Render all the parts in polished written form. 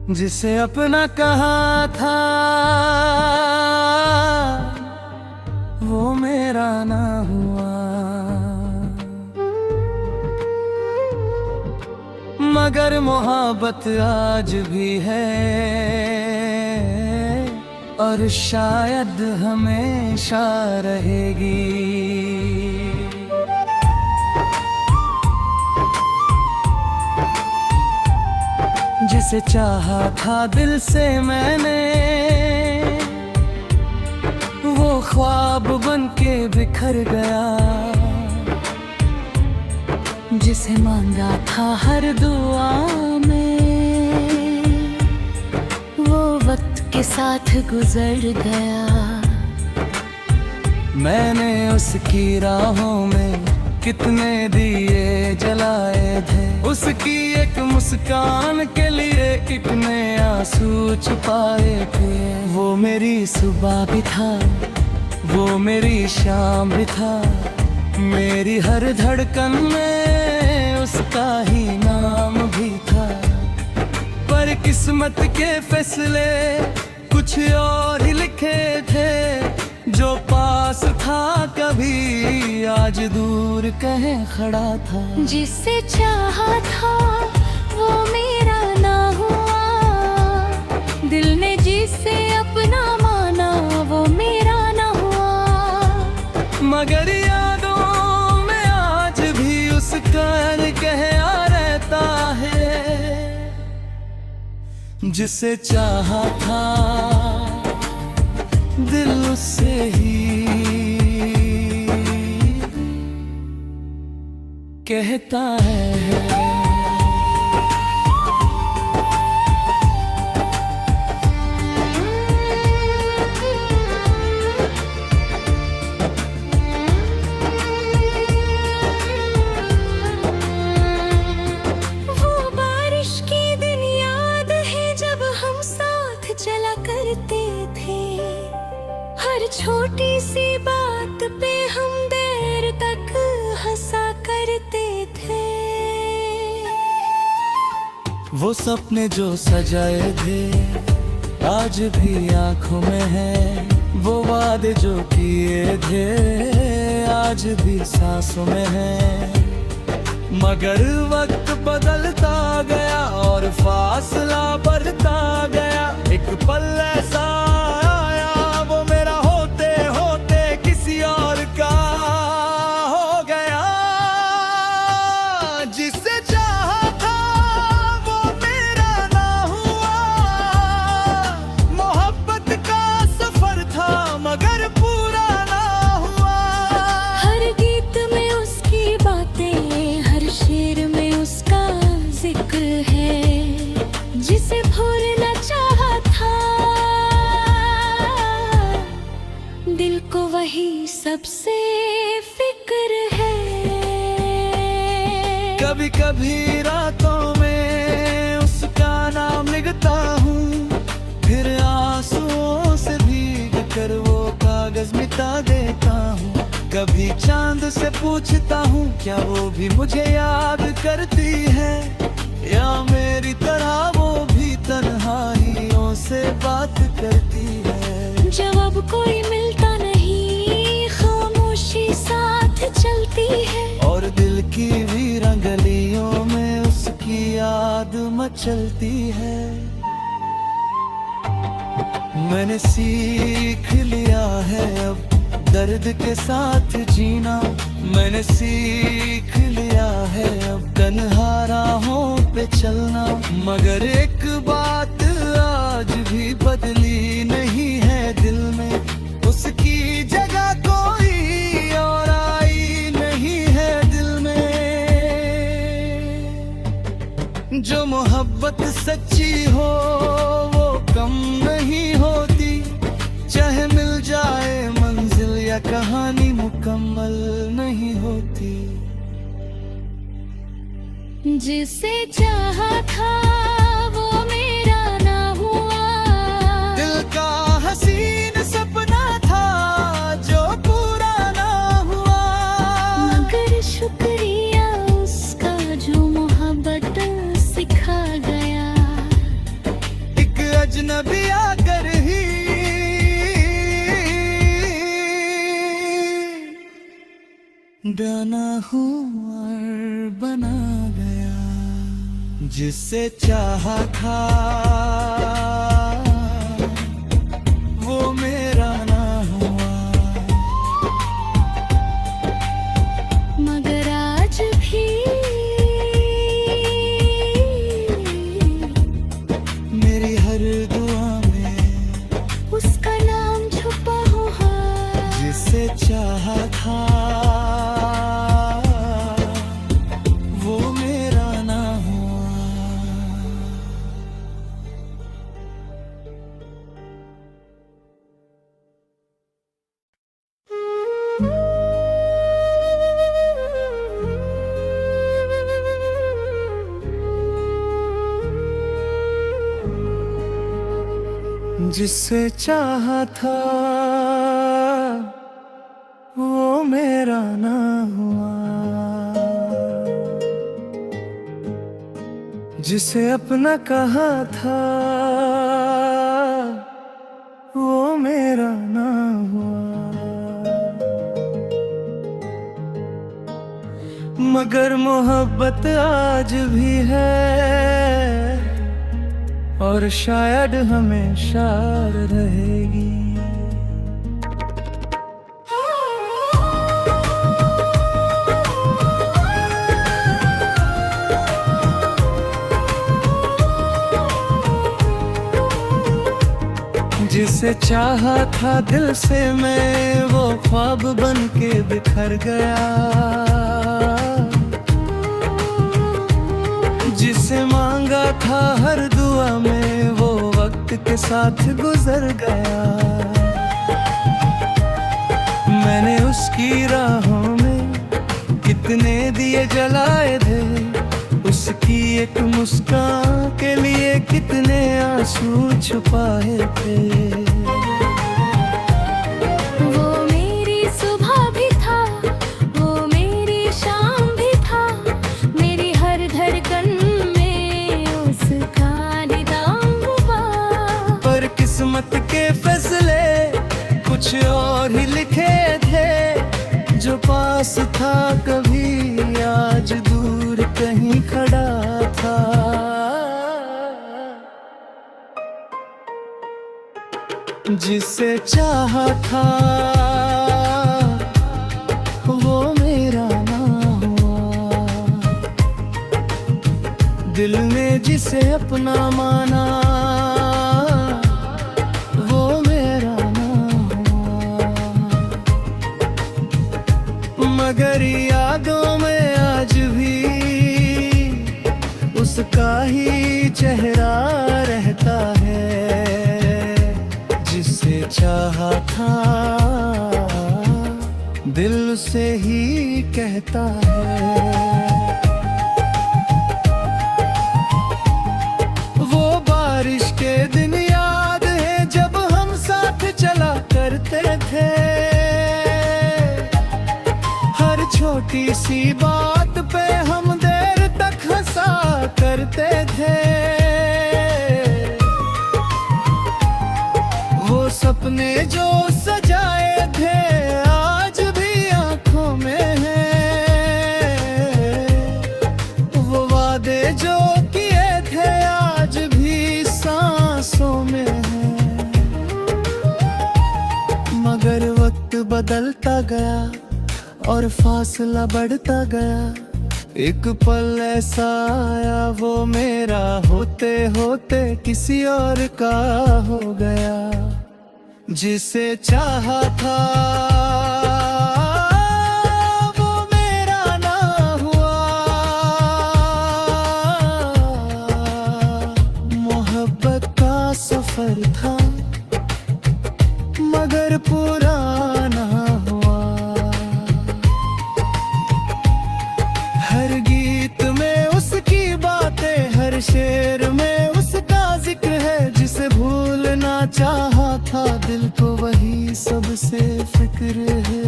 जिसे अपना कहा था वो मेरा ना हुआ, मगर मोहब्बत आज भी है और शायद हमेशा रहेगी। जिसे चाहा था दिल से मैंने वो ख्वाब बन के बिखर गया, जिसे मांगा था हर दुआ में वो वक्त के साथ गुजर गया। मैंने उसकी राहों में कितने दिए जलाए थे, उसकी एक मुस्कान के लिए कितने आंसू छुपाए थे। वो मेरी सुबह भी था, वो मेरी शाम भी था, मेरी हर धड़कन में उसका ही नाम भी था। पर किस्मत के फैसले कुछ और ही लिखे थे, जो पास था कभी आज दूर कहीं खड़ा था। जिसे चाहा था वो मेरा ना हुआ, दिल ने जिसे अपना माना वो मेरा ना हुआ, मगर यादों में आज भी उसका कहया रहता है। जिसे चाहा था दिल उससे ही कहता है। वो बारिश के दिन याद है जब हम साथ चला करते थे, हर छोटी सी बात पे हम देर तक हंसा करते थे। वो सपने जो सजाए थे आज भी आंखों में है, वो वादे जो किए थे आज भी सांसों में है। मगर वक्त बदलता गया और फासला बढ़ता गया, एक पल ऐसा आया वो मेरा होते होते किसी और का हो गया। जिसे चाहा था वो मेरा ना हुआ, मोहब्बत का सफर था मगर पूरा ना हुआ। हर गीत में उसकी बातें, हर शेर में उसका जिक्र है, जिसे भूलना चाहा था दिल को वही सबसे फिक्र है। कभी कभी रातों में उसका नाम लिखता हूँ, फिर आंसुओं से भीग कर वो कागज मिटा देता हूँ। कभी चांद से पूछता हूँ क्या वो भी मुझे याद करती है, या मेरी तरह वो भी तन्हाइयों से बात करती है। जब कोई मिलता नहीं खामोशी साथ चलती है, और दिल की वीरान गलियों में उसकी याद मचलती है। मैंने सीख लिया है अब दर्द के साथ जीना, मैंने सीख लिया है अब तन्हा राहों पे चलना। मगर एक बात आज भी बदली नहीं है दिल में, उसकी जगह कोई और आई नहीं है दिल में। जो मोहब्बत सच्ची हो वो कम नहीं होती, चाहे मिल जाए मंजिल या कहानी मुकम्मल नहीं होती। जिसे चाहा था वो मेरा ना हुआ, दिल का हसीन सपना था जो पूरा ना हुआ, मगर शुक्रिया उसका जो मोहब्बत सिखा गया। अजनबी आकर ही बना हूँ और बना गया। जिससे चाहा था वो मेरा ना हुआ, मगर आज भी मेरी हर दुआ में उसका नाम छुपा हुआ। जिससे चाहा था वो मेरा ना हुआ। जिससे चाहा था वो मेरा ना हुआ, जिसे अपना कहा था वो मेरा ना हुआ, मगर मोहब्बत आज भी है और शायद हमेशा रहेगी। जिसे चाहा था दिल से मैं वो ख्वाब बन के बिखर गया, जिसे मांगा था हर दुआ में वो वक्त के साथ गुजर गया। मैंने उसकी राहों में कितने दिए जलाए थे, उसकी एक मुस्कान के लिए कितने आंसू छुपाए थे। वो मेरी सुबह भी था, वो मेरी शाम भी था, मेरी हर धड़कन में उसका निदान हुआ। पर किस्मत के फैसले कुछ और ही लिखे थे, जो पास था कभी आज दूर कहीं खड़ा था। जिसे चाहा था वो मेरा ना हुआ, दिल ने जिसे अपना माना वो मेरा ना हुआ, मगर यादों में आज भी उसका ही चेहरा रहता है। जिसे चाहा था दिल से ही कहता है। वो बारिश के दिन याद है जब हम साथ चला करते थे, हर छोटी सी बात पे हम देर तक हंसा करते थे। वो सपने जो सजाए थे आज भी आंखों में हैं, वो वादे जो किए थे आज भी सांसों में हैं। मगर वक्त बदलता गया और फासला बढ़ता गया, एक पल ऐसा आया वो मेरा होते होते किसी और का हो गया। जिसे चाहा था वो मेरा ना हुआ, मोहब्बत का सफर था मगर पूरा ना हुआ। हर गीत में उसकी बातें, हर शेर में उसका जिक्र है, जिसे भूलना चाहा था दिल को वही सबसे फिक्र है।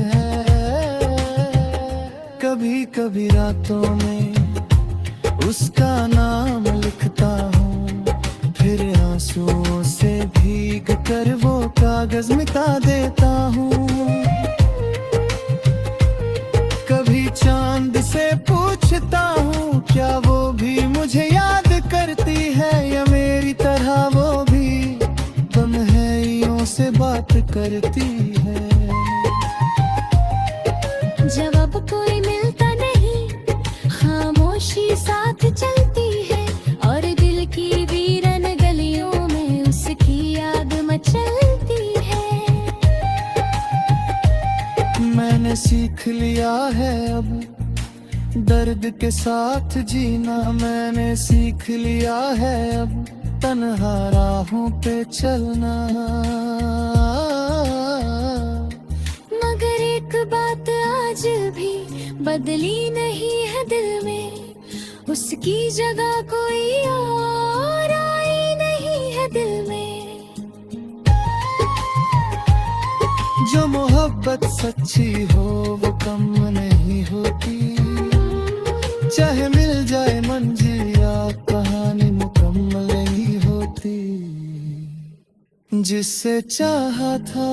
कभी कभी रातों में उसका नाम लिखता हूँ, फिर आंसुओं कागज मिटा देता हूँ। कभी चांद से पूछता हूँ क्या वो भी मुझे याद करती है, या मेरी तरह वो भी गम है यूं से बात करती है। जवाब कोई मिलता नहीं, खामोशी साथ चलती है, और दिल की वीरन गलियों में उसकी याद मचलती है। मैंने सीख लिया है अब दर्द के साथ जीना, मैंने सीख लिया है अब तन्हा राहों पे चलना। मगर एक बात आज भी बदली नहीं है दिल में, उसकी जगह कोई और आई नहीं है दिल में। जो मोहब्बत सच्ची हो वो कम नहीं होती, चाहे मिल जाए मंजिल या कहानी मुकम्मल नहीं होती। जिससे चाहा था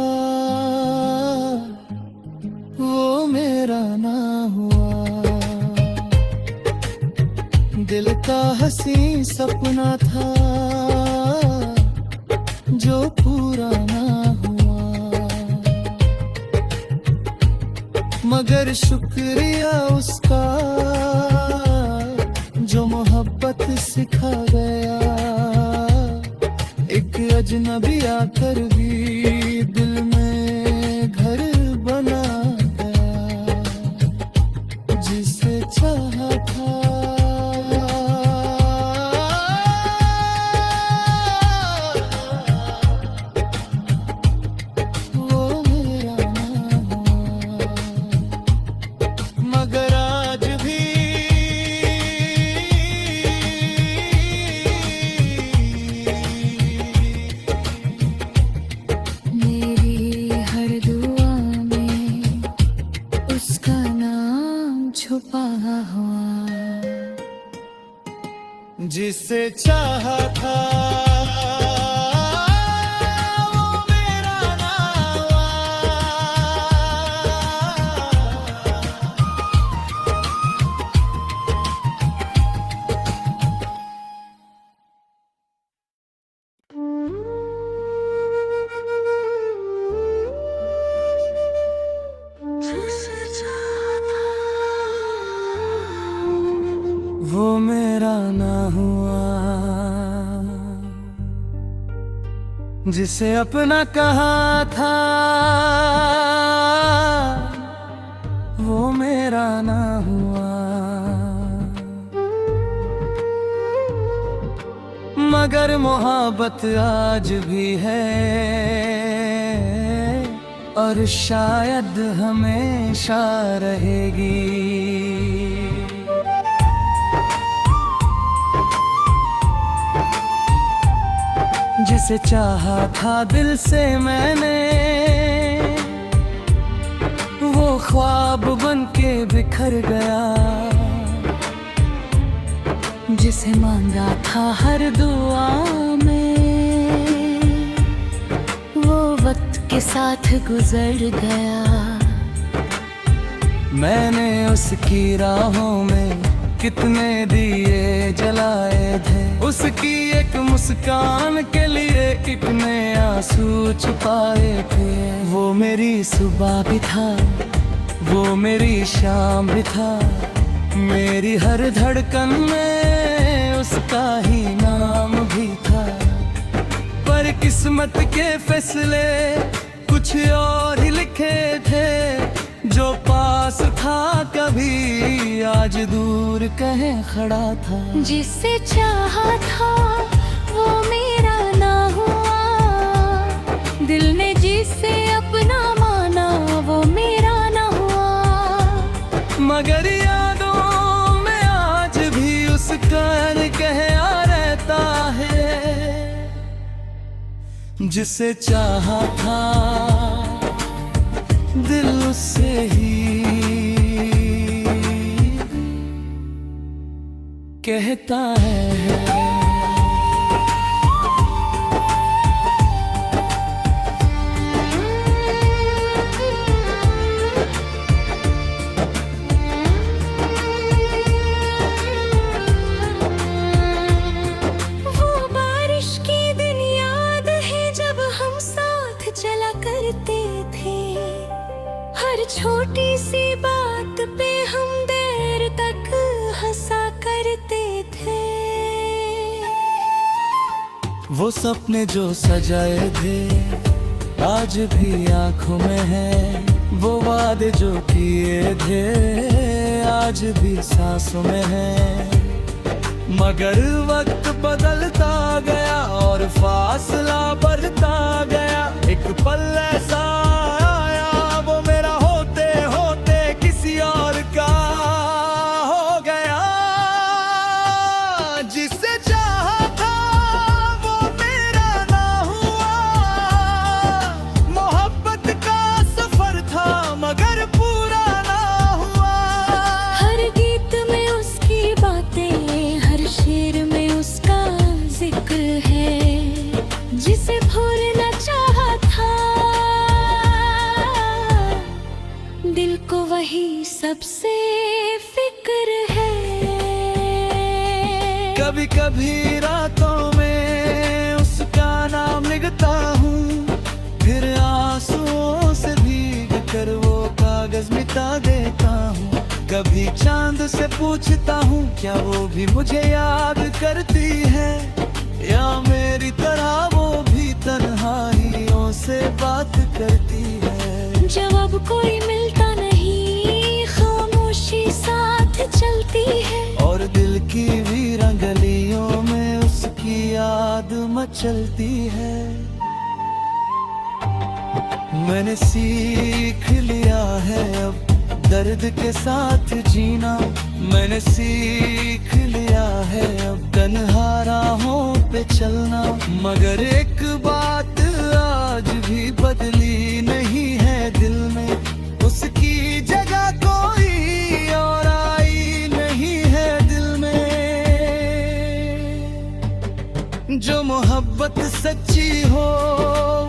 वो मेरा ना हुआ, दिल का हंसी सपना था जो पूरा ना हुआ। मगर शुक्रिया उसका जो मोहब्बत सिखा गया, एक अजनबी आकर भी दिल में घर बना गया। जिसे चाहा था वो मेरा ना हुआ, मगर आज भी मेरी हर दुआ में उसका नाम छुपा हुआ। जिसे चाहा था वो मेरा ना हुआ। वो मेरा ना हुआ, जिसे अपना कहा था वो मेरा ना हुआ। मगर मोहब्बत आज भी है और शायद हमेशा रहेगी। जिसे चाहा था दिल से मैंने वो ख्वाब बन के बिखर गया। जिसे मांगा था हर दुआ में वो वक्त के साथ गुजर गया। मैंने उसकी राहों में कितने दिए जलाए थे, उसकी एक मुस्कान के लिए कितने आंसू छुपाए थे। वो मेरी सुबह भी था, वो मेरी शाम भी था, मेरी हर धड़कन में उसका ही नाम भी था। पर किस्मत के फैसले कुछ और ही लिखे थे, जो पास था कभी आज दूर कहे खड़ा था। जिसे चाहा था वो मेरा ना हुआ, दिल ने जिसे अपना माना वो मेरा ना हुआ। मगर यादों में आज भी उसका कहया रहता है। जिसे चाहा था दिल उससे ही कहता है। छोटी सी बात पे हम देर तक हंसा करते थे। वो सपने जो सजाए थे आज भी आंखों में है, वो वादे जो किए थे आज भी सांसों में है। मगर वक्त बदलता गया और फासला बढ़ता गया, एक पल ऐसा आया वो मेरा होते होते किसी और का हो गया। जिसे चाहा था वो मेरा ना हुआ, मोहब्बत का सफर था मगर पूरा ना हुआ। हर गीत में उसकी बातें, हर शेर में उसका जिक्र है। जिसे भूलना चाहा था दिल को वही सबसे फिक्र है। कभी कभी रातों में उसका नाम लिखता हूँ, फिर आंसुओं से भीग कर वो कागज मिटा देता हूँ। कभी चांद से पूछता हूँ क्या वो भी मुझे याद करती है, या मेरी तरह वो भी तन्हाइयों से बात करती है। जब अब कोई मिलता नहीं खामोशी साथ चलती है, और दिल की वीरान गलियों में उसकी याद मचलती है। मैंने सीख लिया है अब दर्द के साथ जीना, मैंने सीख लिया है अब तन्हा राहों पे चलना। मगर एक बात आज भी बदली नहीं है दिल में, उसकी जगह कोई और आई नहीं है दिल में। जो मोहब्बत सच्ची हो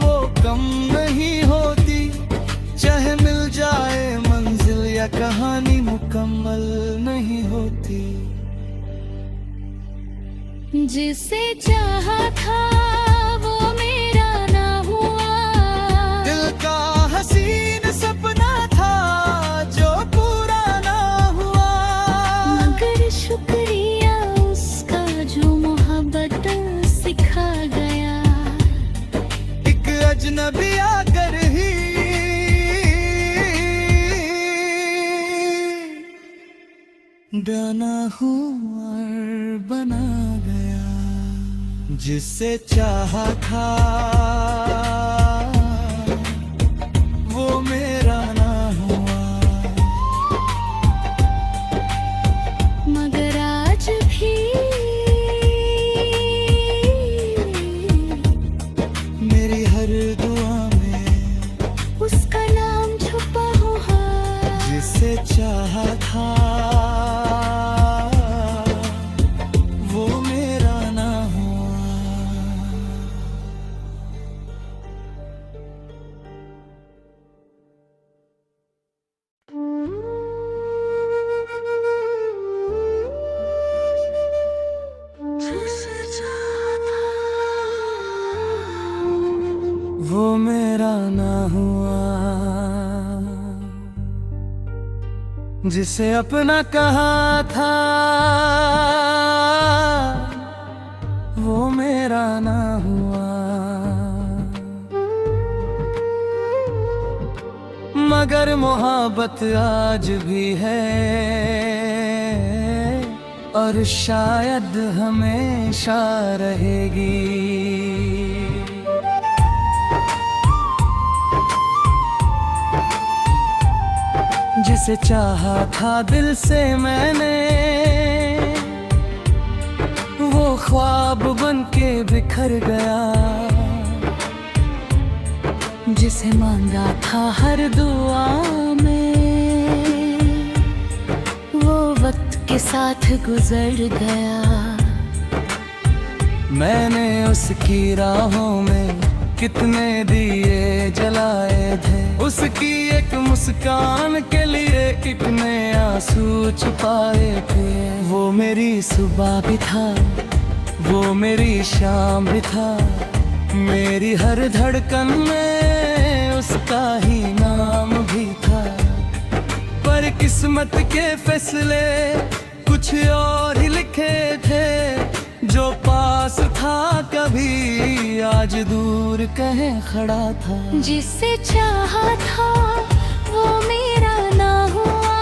वो कम नहीं होती, चाहे मिल जाए मंजिल या कहानी मुकम्मल नहीं होती। जिसे चाहा था वो मेरा ना हुआ, दिल का हसीन सपना था जो पूरा ना हुआ। मगर शुक्रिया उसका जो मोहब्बत सिखा गया। एक अजनबी आकर ही बना हूँ और बना गया। जिसे चाहा था वो मेरा ना हुआ, मगर आज भी मेरी हर दुआ में उसका नाम छुपा हुआ। जिसे चाहा था वो मेरा ना हुआ। वो मेरा ना हुआ, जिसे अपना कहा था वो मेरा ना हुआ। मगर मोहब्बत आज भी है और शायद हमेशा रहेगी। जिसे चाहा था दिल से मैंने वो ख्वाब बन के बिखर गया। जिसे मांगा था हर दुआ में वो वक्त के साथ गुजर गया। मैंने उसकी राहों में कितने दिए जलाए थे, उसकी एक मुस्कान के लिए कितने आंसू छुपाए थे। वो मेरी सुबह भी था, वो मेरी शाम भी था, मेरी हर धड़कन में उसका ही नाम भी था। किस्मत के फैसले कुछ और ही लिखे थे, जो पास था कभी आज दूर कहे खड़ा था। जिससे चाहा था वो मेरा ना हुआ,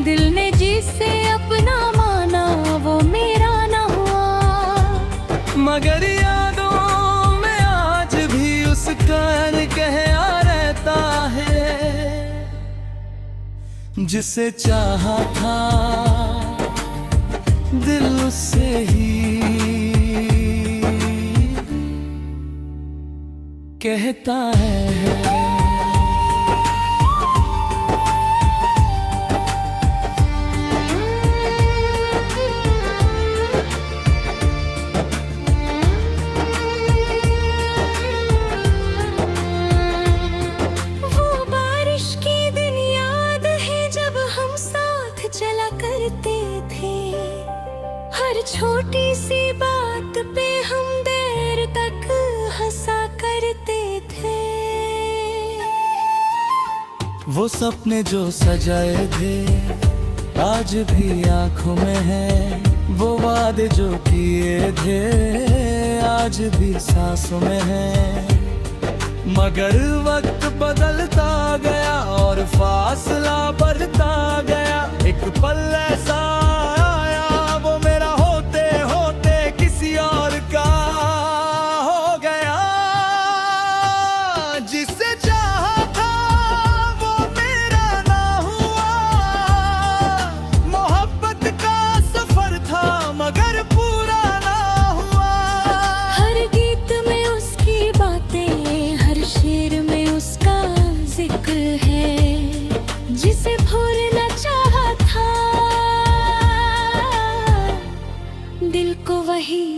दिल ने जिसे अपना माना वो मेरा ना हुआ। मगर यादों में आज भी उसका कहया रहता है, जिसे चाहा था दिल उससे ही कहता है। छोटी सी बात पे हम देर तक हंसा करते थे। वो सपने जो सजाए थे आज भी आंखों में है, वो वादे जो किए थे आज भी सांसों में है। मगर वक्त बदलता गया और फासला बढ़ता गया, एक पल ऐसा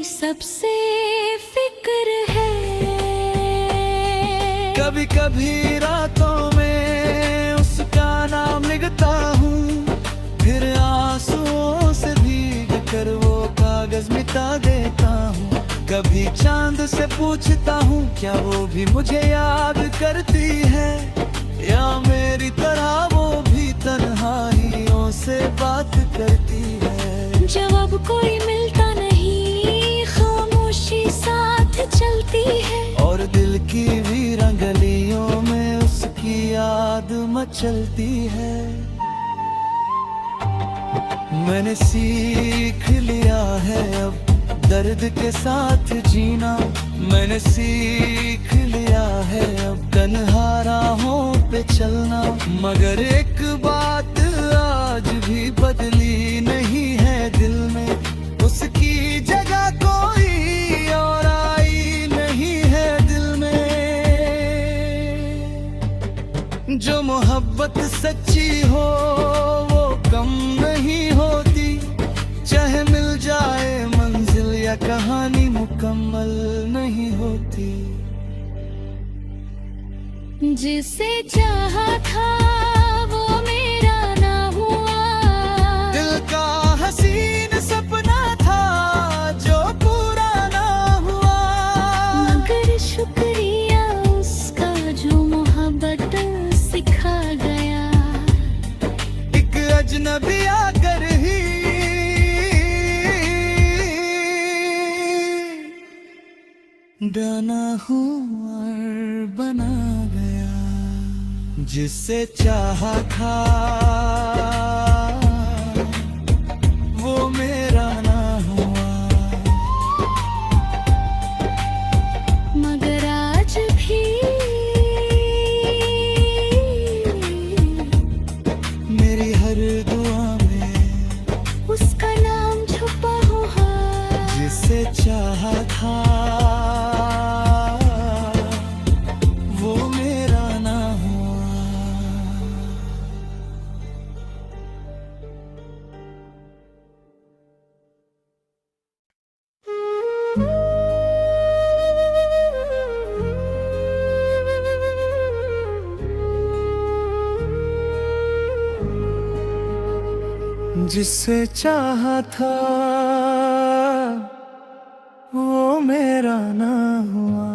सबसे फिक्र है। कभी कभी रातों में उसका नाम लिखता हूँ, फिर आंसुओं से भीग कर वो कागज मिटा देता हूँ। कभी चांद से पूछता हूँ क्या वो भी मुझे याद करती है, या मेरी तरह वो भी तन्हाइयों से बात करती है। जवाब कोई मिलता नहीं, खामोशी साथ चलती है, और दिल की वीरान गलियों में उसकी याद मचलती है। मैंने सीख लिया है अब दर्द के साथ जीना, मैंने सीख लिया है अब तन्हा राहों पे चलना। मगर एक बात आज भी बदली नहीं है दिल में, उसकी जगह कोई और आई नहीं है दिल में। जो मोहब्बत सच्ची हो वो कम नहीं होती, चाहे मिल जाए मंजिल या कहानी मुकम्मल नहीं होती। जिसे चाहा था वो मेरा ना हुआ, दिल का हसीन सपना था जो पूरा ना हुआ। मगर शुक्रिया उसका जो मोहब्बत सिखा गया। एक अजनबी आकर ही बना हूँ और बना गया, जिससे चाहा था वो मेरा ना हुआ। मगर आज भी मेरी हर दुआ में उसका नाम छुपा हुआ, जिससे चाहा था वो मेरा ना हुआ। जिससे चाहा था वो मेरा ना हुआ,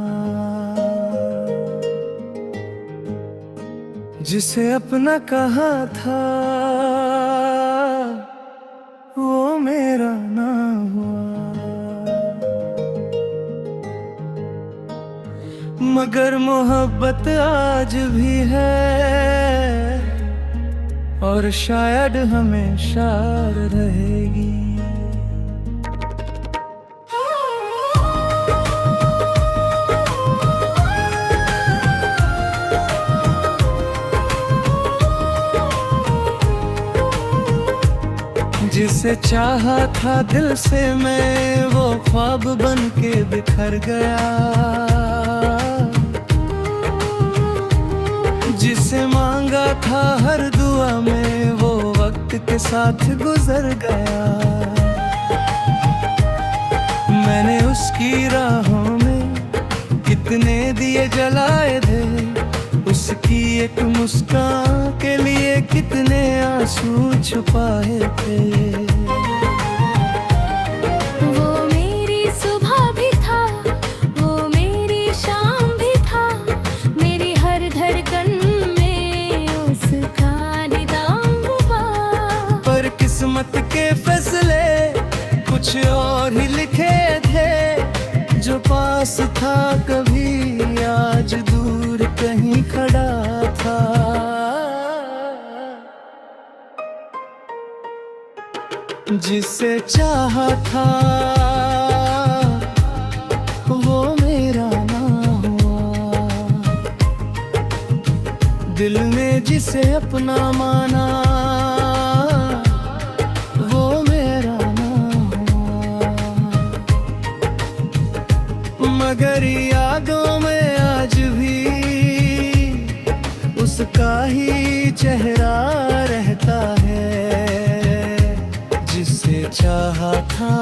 जिसे अपना कहा था वो मेरा ना हुआ, मगर मोहब्बत आज भी है और शायद हमेशा रहेगी। जिसे चाहा था दिल से मैं वो ख्वाब बन के बिखर गया, जिसे मांगा था हर दुआ में वो वक्त के साथ गुजर गया। मैंने उसकी राहों में कितने दिए जलाए थे, उसकी एक मुस्कान के लिए कितने आंसू छुपाए थे। वो मेरी सुबह भी था, वो मेरी शाम भी था, मेरी हर धड़कन में उसका निदान हुआ। पर किस्मत के फैसले कुछ और ही लिखे थे, जो पास था कभी आज दूर कहीं खड़ा था। जिसे चाहा था वो मेरा ना हुआ, दिल ने जिसे अपना माना वो मेरा ना हुआ, मगर यादों में आज भी उसका ही चेहरा रहता है। जिसे चाहा था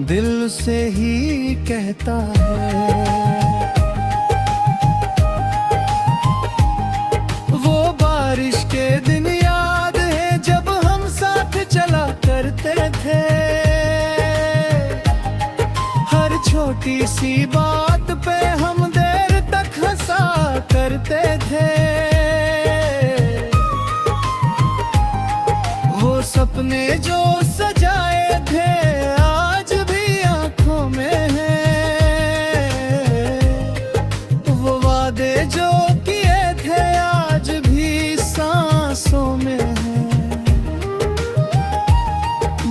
दिल से ही कहता है। वो बारिश के दिन याद है जब हम साथ चला करते थे, हर छोटी सी बात पे हम देर तक हंसा करते थे। वो सपने जो सजाए थे आज भी आंखों में हैं, वो वादे जो किए थे आज भी सांसों में हैं।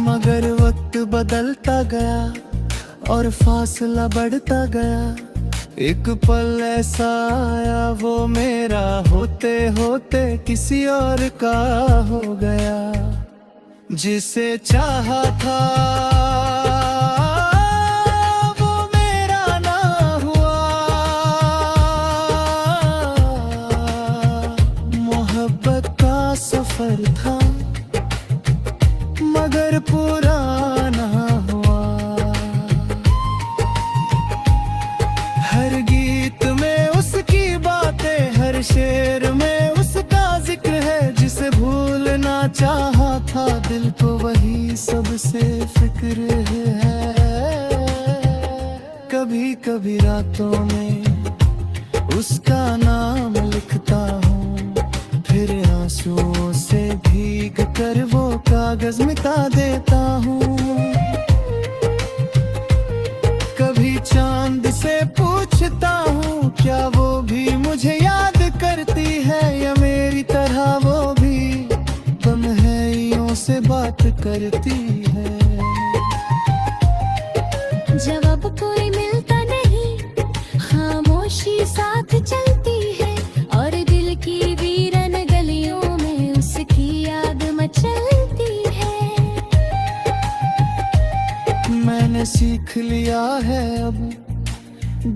मगर वक्त बदलता गया और फासला बढ़ता गया, एक पल ऐसा आया वो मेरा होते होते किसी और का हो गया। जिसे चाहा था वो मेरा ना हुआ, मोहब्बत का सफर था मगर पुराना हुआ। हर गीत में उसकी बातें, हर शेर में उसका जिक्र है, जिसे भूलना चाहा था दिल को वही सबसे फिक्र है। कभी कभी रातों में उसका नाम लिखता हूँ, फिर आंसुओं से भीग कर वो कागज मिटा देता हूँ। कभी चांद से पूछता हूँ क्या वो भी मुझे याद करती है, या मेरी तरह वो भी तन्हाइयों से बात करती है। जवाब कोई मिलता नहीं, खामोशी साथ चलती है, और दिल की वीरन गलियों में उसकी याद मचलती है। मैंने सीख लिया है अब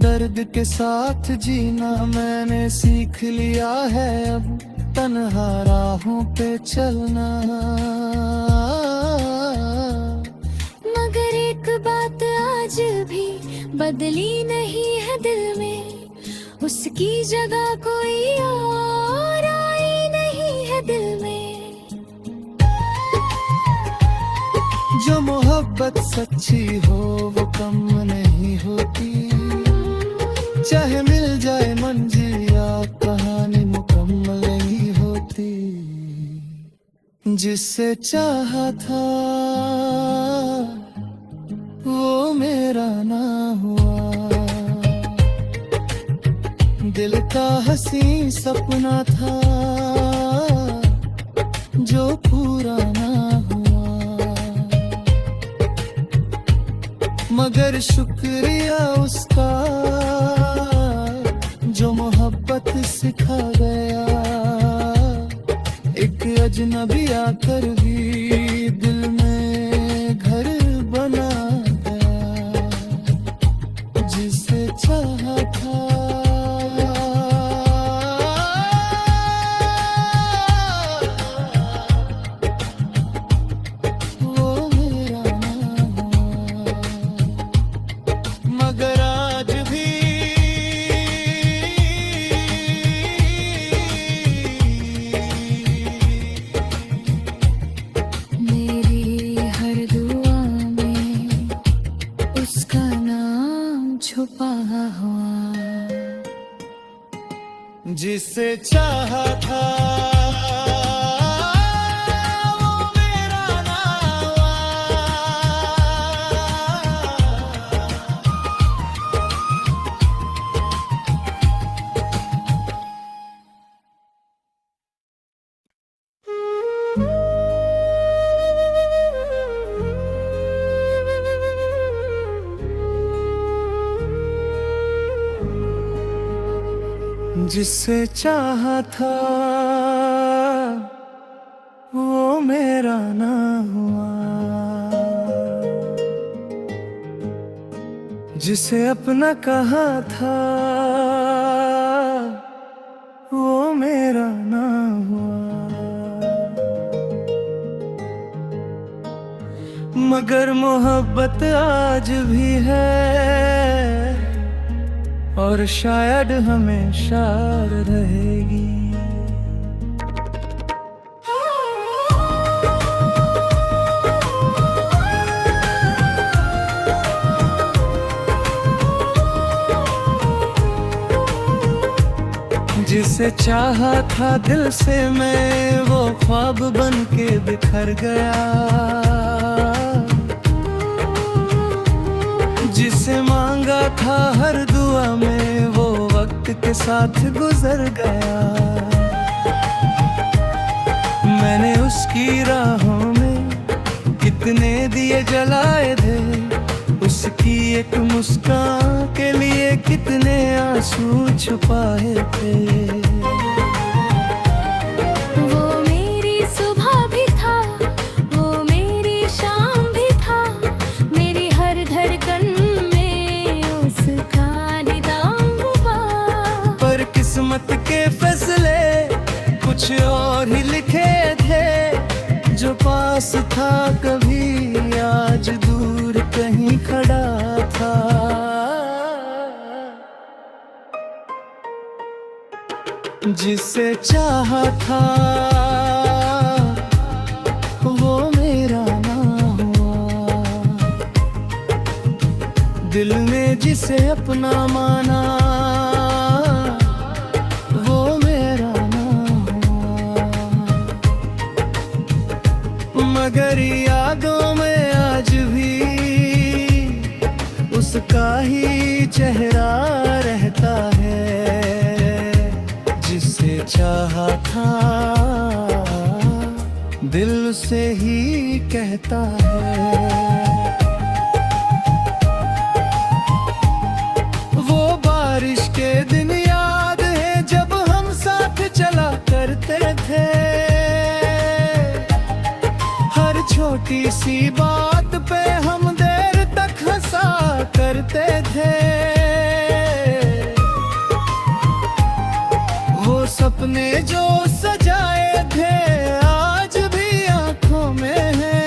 दर्द के साथ जीना, मैंने सीख लिया है अब तन्हा राहों पे चलना। मगर एक बात आज भी बदली नहीं है दिल में, उसकी जगह कोई और आई नहीं है दिल में। जो मोहब्बत सच्ची हो वो कम नहीं होती, चाहे मिल जाए मंजिल या कहानी जिससे चाहा था वो मेरा ना हुआ, दिल का हंसी सपना था जो पूरा ना हुआ। मगर शुक्रिया उसका जो मोहब्बत सिखा गया, एक अजनबी आकर भी दिल में घर बना गया, जिसे चाहा था वो मेरा ना हुआ। मगर आज भी छुपा हुआ, जिसे चाहा था वो मेरा ना हुआ। जिससे चाहा था वो मेरा ना हुआ, जिसे अपना कहा था वो मेरा ना हुआ। मगर मोहब्बत आज भी है और शायद हमेशा रहेगी। जिसे चाहा था दिल से मैं वो ख्वाब बन के बिखर गया, जिसे मांगा था हर दुआ में वो वक्त के साथ गुजर गया। मैंने उसकी राहों में कितने दिए जलाए थे, उसकी एक मुस्कान के लिए कितने आंसू छुपाए थे। वो मेरी सुबह भी था, वो मेरी शाम भी था, मेरी हर धड़कन में उसका निदान हुआ। पर किस्मत के फैसले कुछ और ही लिखे थे, जो पास था कभी आज दूर कहीं खड़ा था। जिसे चाहा था वो मेरा ना हुआ, दिल ने जिसे अपना माना वो मेरा ना हुआ। मगर यादों में आज भी उसका ही चेहरा रहता है, जिसे चाहा था दिल से ही कहता है। वो बारिश के दिन याद है जब हम साथ चला करते थे, हर छोटी सी बात पे हम देर तक हंसा करते थे। वो सपने जो सजाए थे आज भी आंखों में हैं,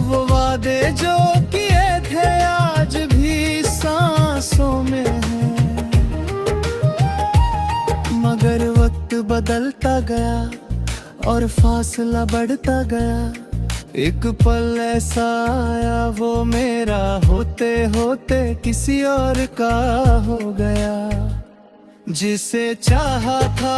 वो वादे जो किए थे आज भी सांसों में हैं। मगर वक्त बदलता गया और फासला बढ़ता गया, एक पल ऐसा आया वो मेरा होते होते किसी और का हो गया। जिसे चाहा था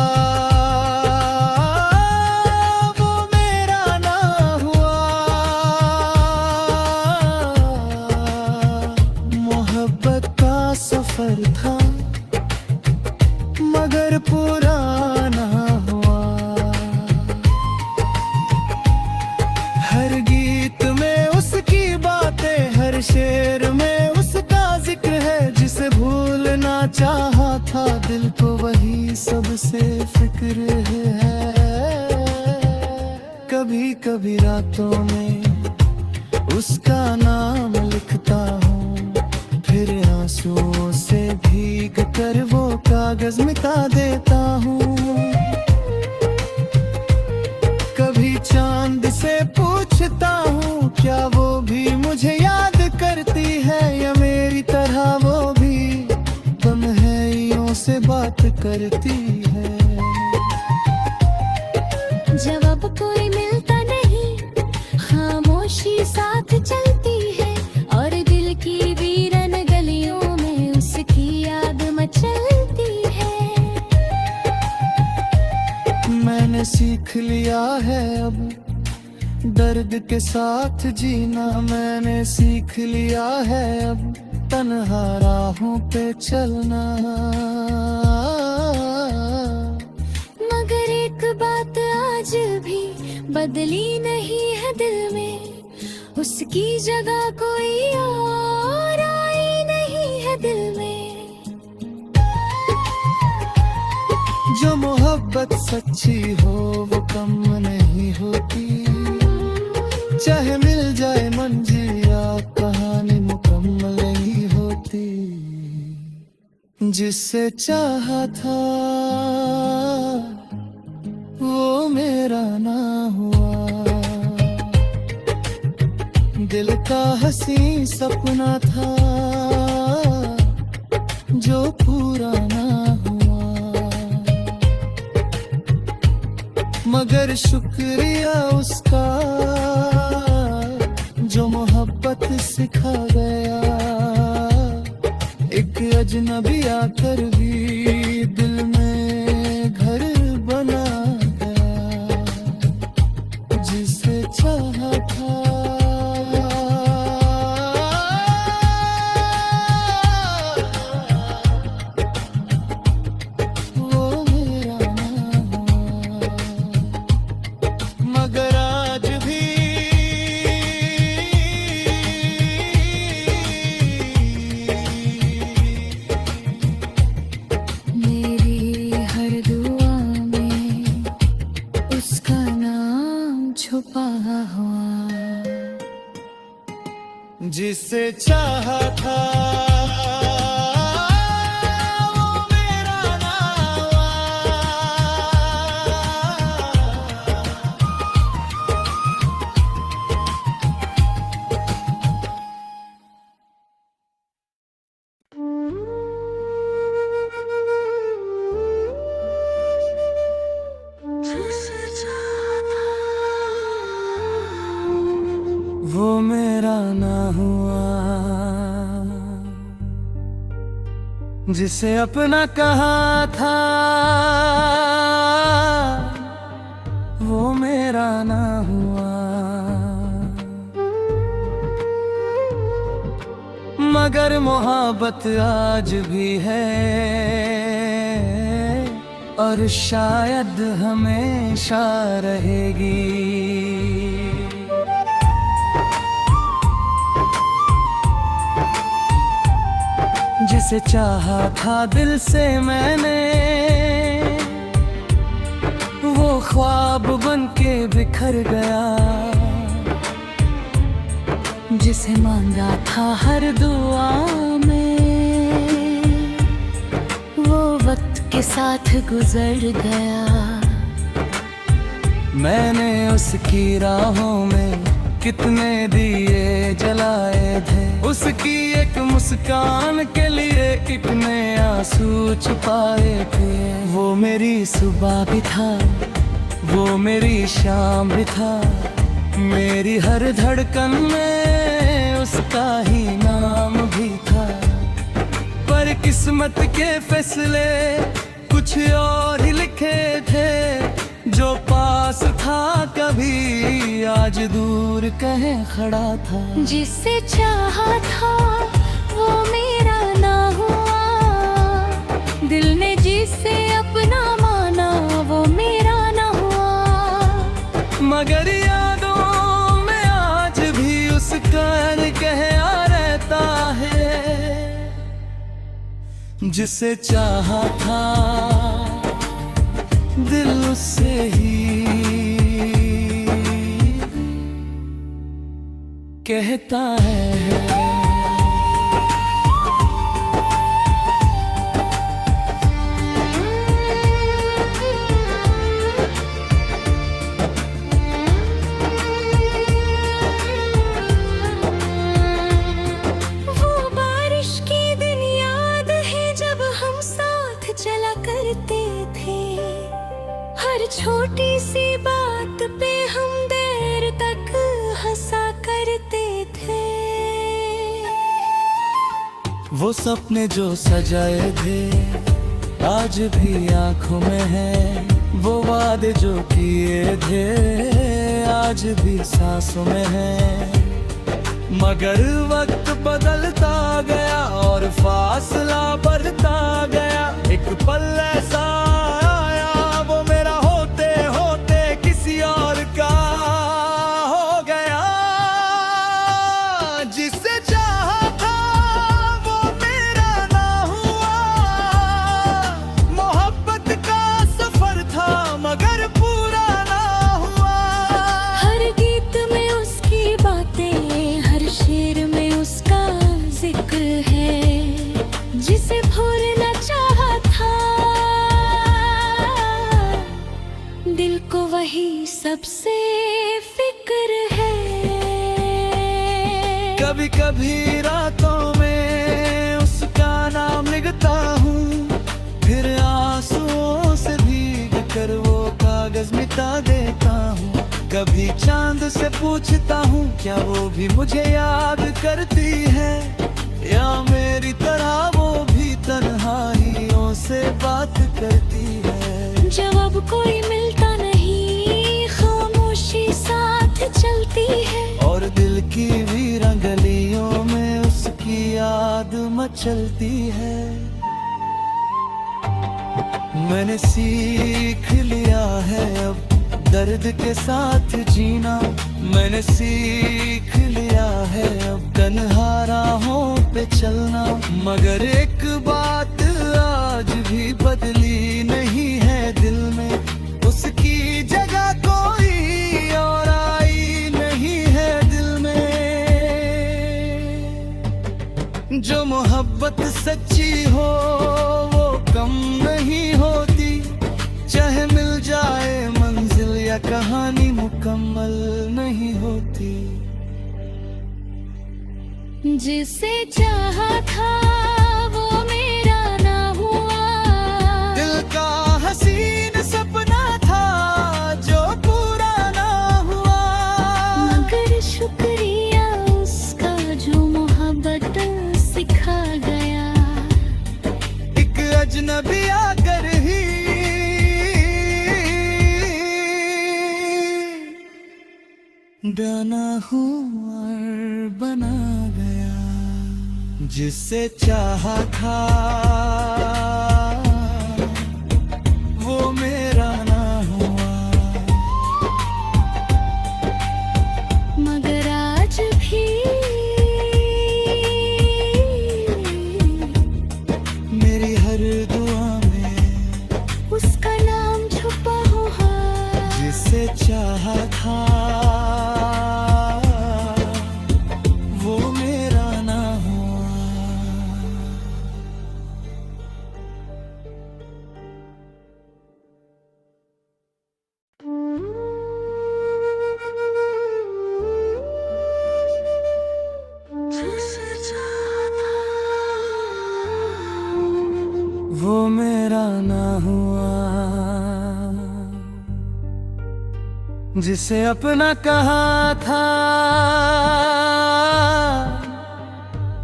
से फिक्र है। कभी कभी रातों में उसका नाम लिखता हूँ, फिर आंसुओं से भीग कर वो कागज मिटा देता हूँ। कभी चांद से पूछता हूँ, क्या वो भी मुझे याद करती है, या मेरी तरह वो भी तन्हाइयों से बात करती है। जवाब कोई मिलता नहीं, खामोशी साथ चलती है, और दिल की वीरन गलियों में उसकी याद मचलती है। मैंने सीख लिया है अब दर्द के साथ जीना, मैंने सीख लिया है अब तन्हा राहों पे चलना। मगर एक बात आज भी बदली नहीं है दिल में, उसकी जगह कोई और आई नहीं है दिल में। जो मोहब्बत सच्ची हो वो कम नहीं होती, चाहे मिल जाए मंजिल या कहानी मुकम्मल नहीं होती। जिससे चाहा था वो मेरा ना हुआ, दिल का हंसी सपना था जो पूरा ना हुआ। मगर शुक्रिया उसका जो मोहब्बत सिखा गया, एक अजनबी आकर भी दिल में घर बना गया। जिसे चाहा था वो मेरा ना हुआ, मगर आज भी मेरी हर दुआ में उसका नाम छुपा हुआ। जिसे चाहा था वो मेरा ना हुआ। वो मेरा ना हुआ, जिसे अपना कहा था वो मेरा ना हुआ। मगर मोहब्बत आज भी है और शायद हमेशा रहेगी। जिसे चाहा था दिल से मैंने वो ख्वाब बन के बिखर गया। जिसे मांगा था हर दुआ में वो वक्त के साथ गुजर गया। मैंने उसकी राहों में कितने दिए जलाए थे, उसकी एक मुस्कान के लिए कितने आंसू छुपाए थे। वो मेरी सुबह भी था, वो मेरी शाम भी था, मेरी हर धड़कन में उसका ही नाम भी था। पर किस्मत के फैसले कुछ और ही लिखे थे, जो पास था कभी आज दूर कहे खड़ा था। जिसे चाहा था वो मेरा ना हुआ, दिल ने जिसे अपना माना वो मेरा ना हुआ। मगर यादों में आज भी उसका कहया रहता है। जिसे चाहा था उससे ही कहता है। छोटी सी बात पे हम देर तक हंसा करते थे। वो सपने जो सजाए थे आज भी आंखों में है, वो वादे जो किए थे आज भी सांसों में है। मगर वक्त बदलता गया और फासला बढ़ता गया। एक पल ऐसा आया वो मेरा होते होते किसी और का हो गया। जिसे चाहा था वो मेरा ना हुआ। मोहब्बत का सफर था मगर पूरा ना हुआ। हर गीत में उसकी बातें, हर शेर में उसका जिक्र है। जिसे भूलना चाहा था दिल को वही सबसे फिक्र है। कभी कभी रातों में उसका नाम लिखता हूँ, फिर आंसुओं से भीग कर वो कागज मिटा देता हूँ। कभी चांद से पूछता हूँ क्या वो भी मुझे याद करती है, या मेरी तरह वो भी तन्हाइयों से बात करती है। जवाब कोई मिलता नहीं, खामोशी साथ चलती है। और दिल की वीरान गलियों में उसकी याद मचलती है। मैंने सीख लिया है अब दर्द के साथ जीना। मैंने सीख लिया है अब तन्हा राहों पे चलना। मगर एक बात आज भी बदली नहीं है दिल में, उसकी जगह कोई और आई नहीं है दिल में। जो मोहब्बत सच्ची हो वो कम नहीं होती, चाहे मिल जाए मंजिल या कहानी मुकम्मल नहीं होती। जिसे चाहा था वो मेरा ना हुआ। दिल का हसीन सपना था जो पूरा ना हुआ। मगर शुक्रिया उसका जो मोहब्बत सिखा गया। एक अजनबी आकर ही बना हूँ और बना गया। जिससे चाहा था वो मेरा ना हुआ। मगर आज भी मेरी हर दुआ में उसका नाम छुपा हुआ। जिससे चाहा था वो मेरा ना हुआ। वो मेरा ना हुआ। जिसे अपना कहा था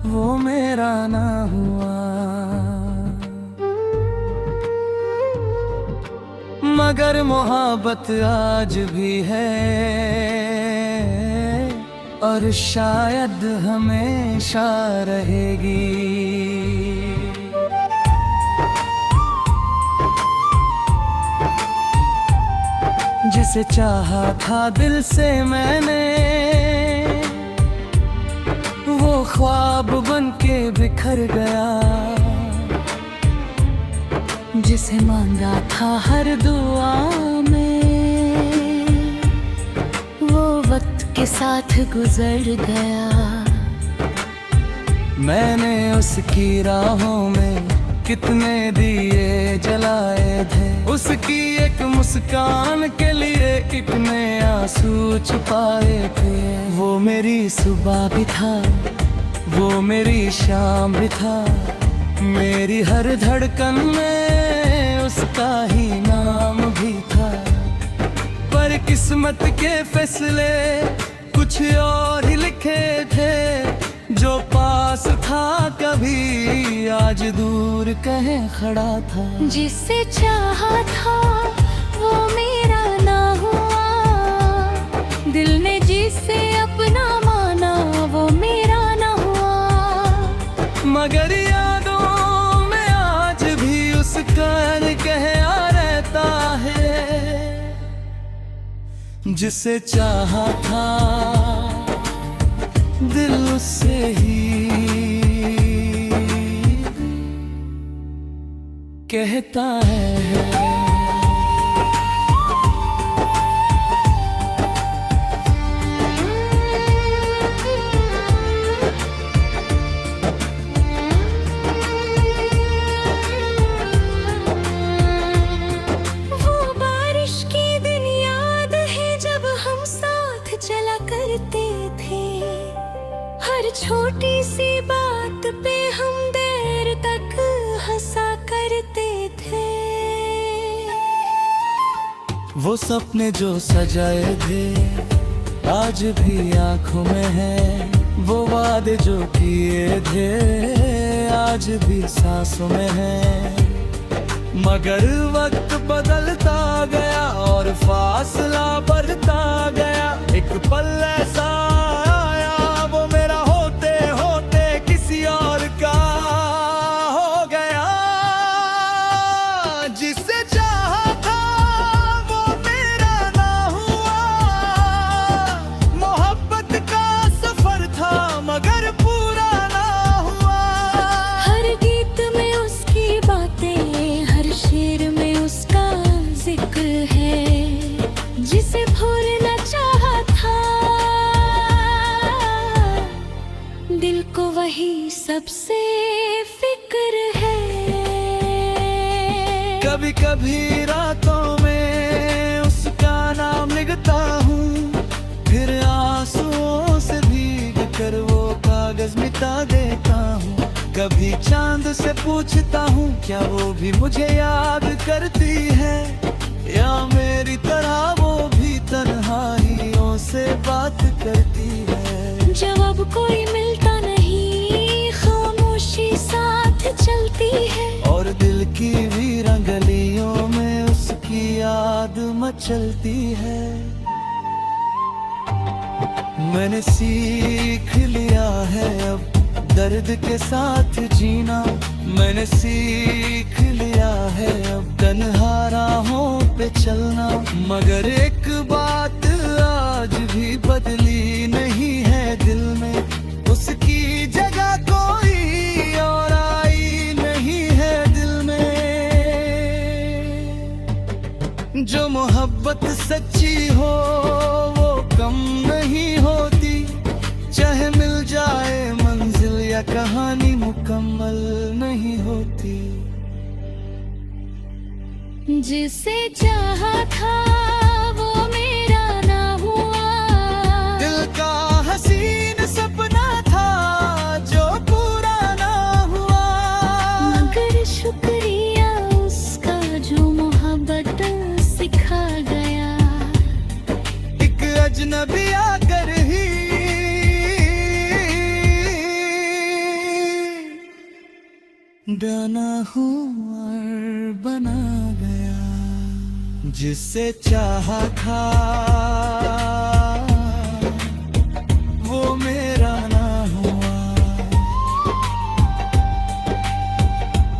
वो मेरा ना हुआ। मगर मोहब्बत आज भी है और शायद हमेशा रहेगी। जिसे चाहा था दिल से मैंने वो ख्वाब बन के बिखर गया। जिसे मांगा था हर दुआ में, वो वक्त के साथ गुजर गया। मैंने उसकी राहों में कितने दिए जलाए थे, उसकी एक मुस्कान के लिए कितने आंसू छुपाए थे। वो मेरी सुबह भी था, वो मेरी शाम भी था, मेरी हर धड़कन में उसका ही नाम भी था। पर किस्मत के फैसले कुछ और ही लिखे थे, जो पास था कभी आज दूर कहीं खड़ा था। जिसे चाहा था वो मेरा ना हुआ, दिल ने जिसे अपना माना वो मेरा ना हुआ। मगर यादों में आज भी उसका कहया रहता है, जिसे चाहा था दिल उससे ही कहता है। वो बारिश के दिन याद है जब हम साथ चला करते थे, हर छोटी सी बात पे हम देर तक हंसा करते थे। वो सपने जो सजाए थे आज भी आंखों में है, वो वादे जो किए थे आज भी सांसों में है। मगर वक्त बदलता गया और फासला बढ़ता गया, एक पल ऐसा आया वो मेरा होते होते किसी और का हो गया। जिसे चाहा था वो मेरा ना हुआ, मोहब्बत का सफर था मगर पूरा ना हुआ। हर गीत में उसकी बातें, हर शेर में उसका जिक्र है, जिसे भूलना चाहा था दिल को वही सबसे फिक्र है। कभी कभी रातों में उसका नाम लिखता हूँ, फिर आंसुओं से भीग कर वो कागज मिटा देता हूँ। कभी चांद से पूछता हूँ क्या वो भी मुझे याद करती है, या मेरी तरह वो भी तन्हाइयों से बात करती है। जवाब कोई मिलता नहीं, खामोशी साथ चलती है, और दिल की वीरान गलियों में उसकी याद मचलती है। मैंने सीख लिया है अब दर्द के साथ जीना, मैंने सीख लिया है अब तन्हा राहों पे चलना। मगर एक बात आज भी बदली नहीं है दिल में, उसकी जगह कोई और आई नहीं है दिल में। जो मोहब्बत सच्ची हो वो कम नहीं होती, चाहे मिल जाए मंजिल या कहानी मुकम्मल नहीं होती। जिसे चाहा था वो मेरा ना हुआ, दिल का हसीन सपना था जो पूरा ना हुआ। मगर शुक्रिया उसका जो मोहब्बत सिखा गया। एक अजनबी आकर ही बना हूँ और बना गया। जिसे चाहा था वो मेरा ना हुआ,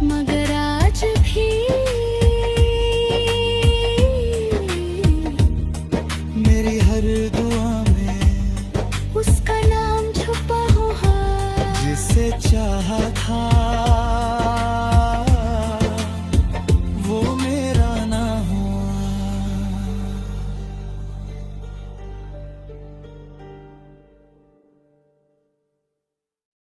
मगर आज भी मेरी हर दुआ में उसका नाम छुपा हुआ। जिसे चाहा था